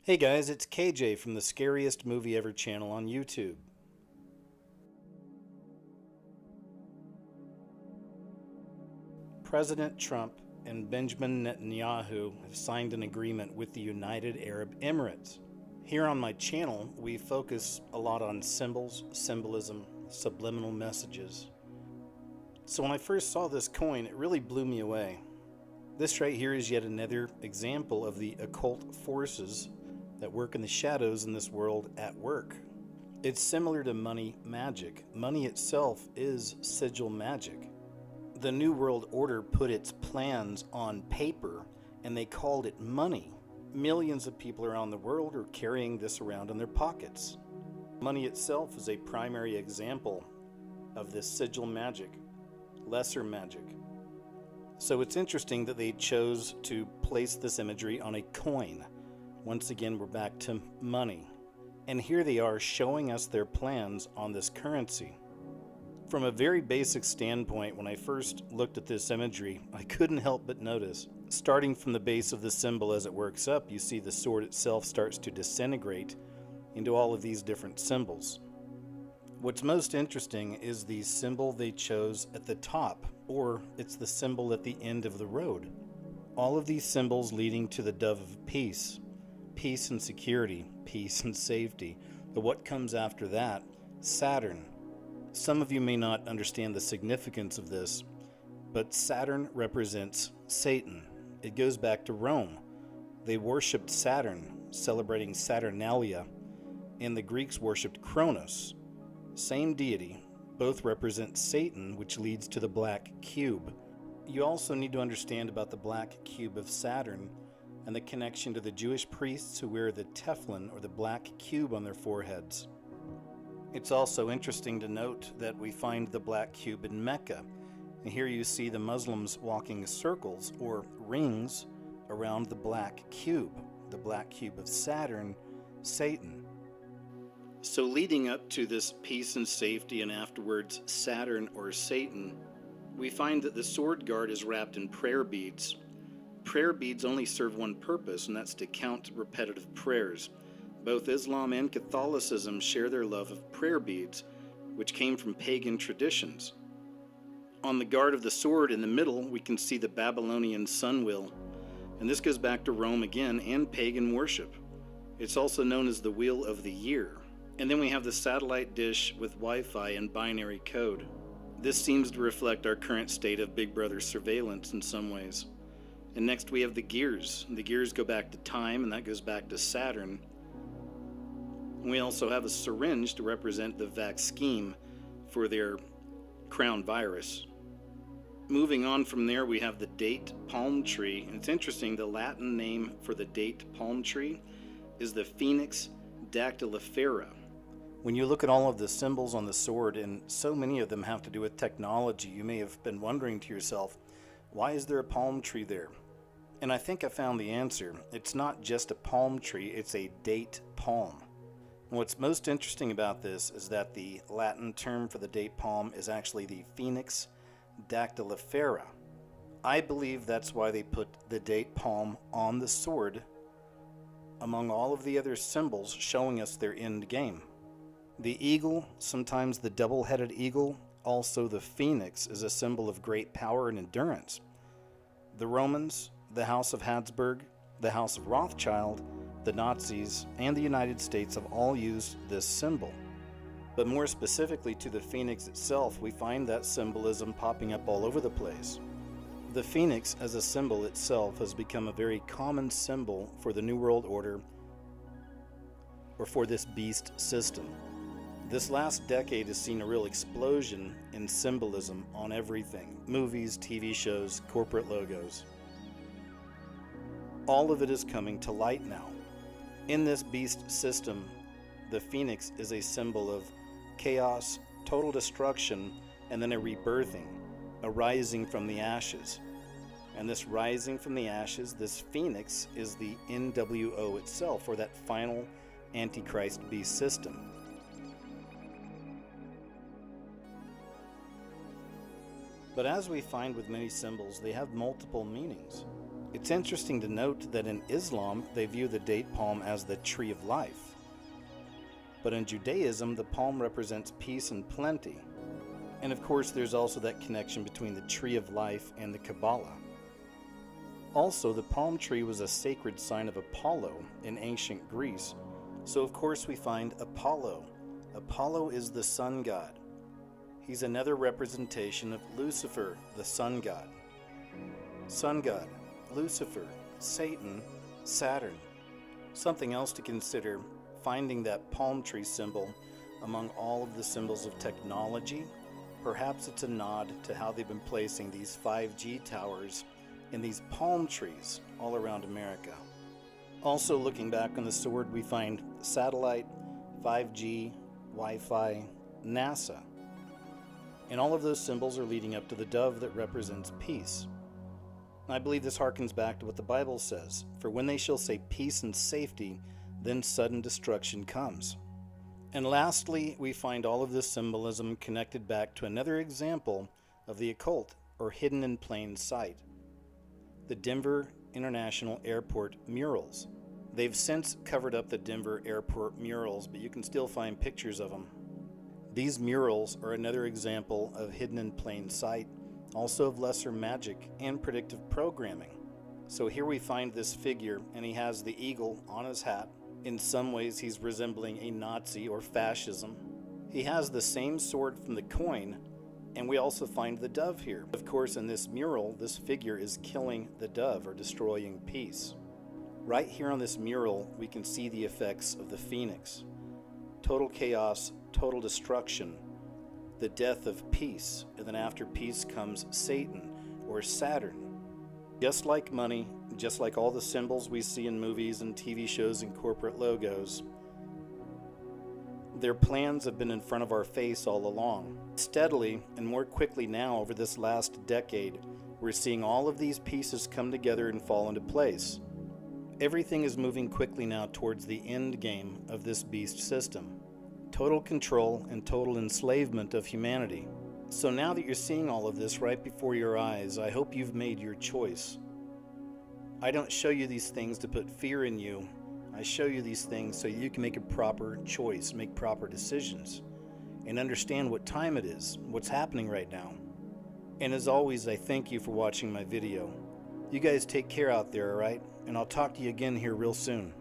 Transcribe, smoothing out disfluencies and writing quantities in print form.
Hey guys, it's KJ from the Scariest Movie Ever channel on YouTube. President Trump and Benjamin Netanyahu have signed an agreement with the United Arab Emirates. Here on my channel, we focus a lot on symbols, symbolism, subliminal messages. So when I first saw this coin, it really blew me away. This right here is yet another example of the occult forces that work in the shadows in this world at work. It's similar to money magic. Money itself is sigil magic. The New World Order put its plans on paper and they called it money. Millions of people around the world are carrying this around in their pockets. Money itself is a primary example of this sigil magic, lesser magic. So it's interesting that they chose to place this imagery on a coin. Once again, we're back to money. And here they are showing us their plans on this currency. From a very basic standpoint, when I first looked at this imagery, I couldn't help but notice, starting from the base of the symbol as it works up, you see the sword itself starts to disintegrate into all of these different symbols. What's most interesting is the symbol they chose at the top, or it's the symbol at the end of the road. All of these symbols leading to the dove of peace. Peace and security, peace and safety. But what comes after that? Saturn. Some of you may not understand the significance of this, but Saturn represents Satan. It goes back to Rome. They worshipped Saturn, celebrating Saturnalia, and the Greeks worshipped Kronos. Same deity, both represent Satan, which leads to the black cube. You also need to understand about the black cube of Saturn and the connection to the Jewish priests who wear the tefillin or the black cube on their foreheads. It's also interesting to note that we find the black cube in Mecca. And here you see the Muslims walking circles or rings around the black cube of Saturn, Satan. So leading up to this peace and safety and afterwards Saturn or Satan, we find that the sword guard is wrapped in prayer beads. Prayer beads only serve one purpose, and that's to count repetitive prayers. Both Islam and Catholicism share their love of prayer beads, which came from pagan traditions. On the guard of the sword in the middle, we can see the Babylonian sun wheel, and this goes back to Rome again and pagan worship. It's also known as the Wheel of the Year. And then we have the satellite dish with Wi-Fi and binary code. This seems to reflect our current state of Big Brother surveillance in some ways. And next we have the gears. The gears go back to time, and that goes back to Saturn. We also have a syringe to represent the vaccine for their crown virus. Moving on from there, we have the date palm tree. And it's interesting, the Latin name for the date palm tree is the Phoenix dactylifera. When you look at all of the symbols on the sword, and so many of them have to do with technology, you may have been wondering to yourself, why is there a palm tree there? And I think I found the answer. It's not just a palm tree, it's a date palm. And what's most interesting about this is that the Latin term for the date palm is actually the Phoenix dactylifera. I believe that's why they put the date palm on the sword among all of the other symbols, showing us their end game. The eagle, sometimes the double-headed eagle, also the phoenix, is a symbol of great power and endurance. The Romans, the House of Habsburg, the House of Rothschild, the Nazis, and the United States have all used this symbol. But more specifically to the phoenix itself, we find that symbolism popping up all over the place. The phoenix as a symbol itself has become a very common symbol for the New World Order, or for this beast system. This last decade has seen a real explosion in symbolism on everything. Movies, TV shows, corporate logos. All of it is coming to light now. In this beast system, the phoenix is a symbol of chaos, total destruction, and then a rebirthing, a rising from the ashes. And this rising from the ashes, this phoenix, is the NWO itself, or that final Antichrist beast system. But as we find with many symbols, they have multiple meanings. It's interesting to note that in Islam, they view the date palm as the tree of life. But in Judaism, the palm represents peace and plenty. And of course, there's also that connection between the tree of life and the Kabbalah. Also, the palm tree was a sacred sign of Apollo in ancient Greece. So of course we find Apollo. Apollo is the sun god. He's another representation of Lucifer, the sun god. Sun god, Lucifer, Satan, Saturn. Something else to consider, finding that palm tree symbol among all of the symbols of technology. Perhaps it's a nod to how they've been placing these 5G towers in these palm trees all around America. Also, looking back on the sword, we find satellite, 5G, Wi-Fi, NASA. And all of those symbols are leading up to the dove that represents peace. I believe this harkens back to what the Bible says, for when they shall say peace and safety, then sudden destruction comes. And lastly, we find all of this symbolism connected back to another example of the occult, or hidden in plain sight. The Denver International Airport murals. They've since covered up the Denver Airport murals, but you can still find pictures of them. These murals are another example of hidden in plain sight, also of lesser magic and predictive programming. So here we find this figure, and he has the eagle on his hat. In some ways, he's resembling a Nazi or fascism. He has the same sword from the coin, and we also find the dove here. Of course, in this mural, this figure is killing the dove or destroying peace. Right here on this mural, we can see the effects of the phoenix. Total chaos, total destruction, the death of peace, and then after peace comes Satan or Saturn. Just like money, just like all the symbols we see in movies and TV shows and corporate logos, their plans have been in front of our face all along. Steadily and more quickly now over this last decade, we're seeing all of these pieces come together and fall into place. Everything is moving quickly now towards the end game of this beast system. Total control and total enslavement of humanity. So now that you're seeing all of this right before your eyes, I hope you've made your choice. I don't show you these things to put fear in you. I show you these things so you can make a proper choice, make proper decisions, and understand what time it is, what's happening right now. And as always, I thank you for watching my video. You guys take care out there, alright? And I'll talk to you again here real soon.